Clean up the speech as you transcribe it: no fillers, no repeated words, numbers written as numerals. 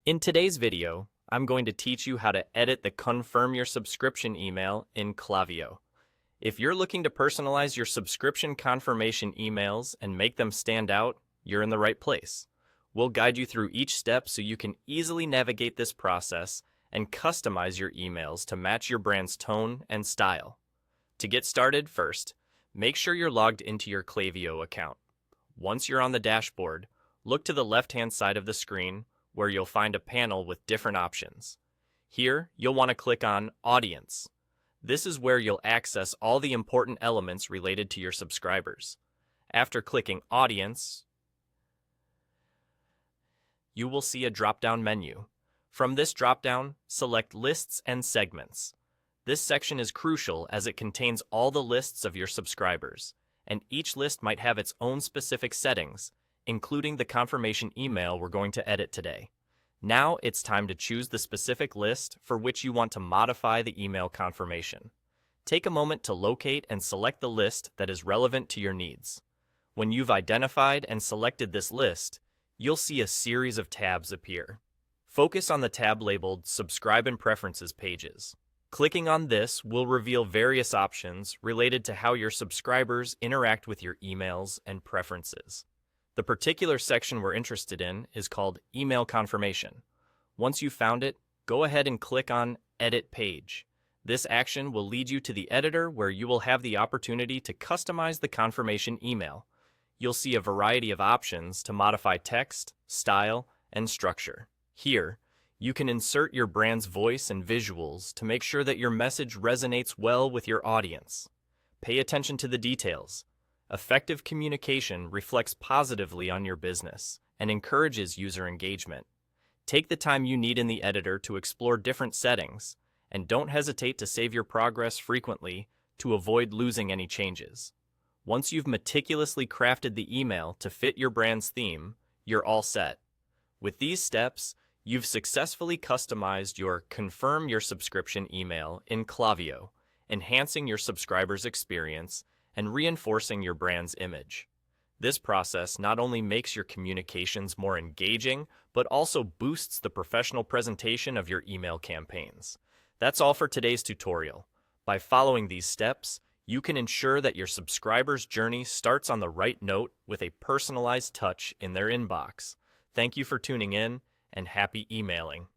In today's video, I'm going to teach you how to edit the Confirm Your Subscription email in Klaviyo. If you're looking to personalize your subscription confirmation emails and make them stand out, you're in the right place. We'll guide you through each step so you can easily navigate this process and customize your emails to match your brand's tone and style. To get started, first, make sure you're logged into your Klaviyo account. Once you're on the dashboard, look to the left-hand side of the screen where you'll find a panel with different options. Here, you'll want to click on Audience. This is where you'll access all the important elements related to your subscribers. After clicking Audience, you will see a drop-down menu. From this drop-down, select Lists and Segments. This section is crucial as it contains all the lists of your subscribers, and each list might have its own specific settings, including the confirmation email we're going to edit today. Now it's time to choose the specific list for which you want to modify the email confirmation. Take a moment to locate and select the list that is relevant to your needs. When you've identified and selected this list, you'll see a series of tabs appear. Focus on the tab labeled Subscribe and Preferences pages. Clicking on this will reveal various options related to how your subscribers interact with your emails and preferences. The particular section we're interested in is called Email Confirmation. Once you've found it, go ahead and click on Edit Page. This action will lead you to the editor where you will have the opportunity to customize the confirmation email. You'll see a variety of options to modify text, style, and structure. Here, you can insert your brand's voice and visuals to make sure that your message resonates well with your audience. Pay attention to the details. Effective communication reflects positively on your business and encourages user engagement. Take the time you need in the editor to explore different settings, and don't hesitate to save your progress frequently to avoid losing any changes. Once you've meticulously crafted the email to fit your brand's theme, you're all set. With these steps, you've successfully customized your Confirm Your Subscription email in Klaviyo, enhancing your subscribers' experience and reinforcing your brand's image. This process not only makes your communications more engaging, but also boosts the professional presentation of your email campaigns. That's all for today's tutorial. By following these steps, you can ensure that your subscribers' journey starts on the right note with a personalized touch in their inbox. Thank you for tuning in, and happy emailing.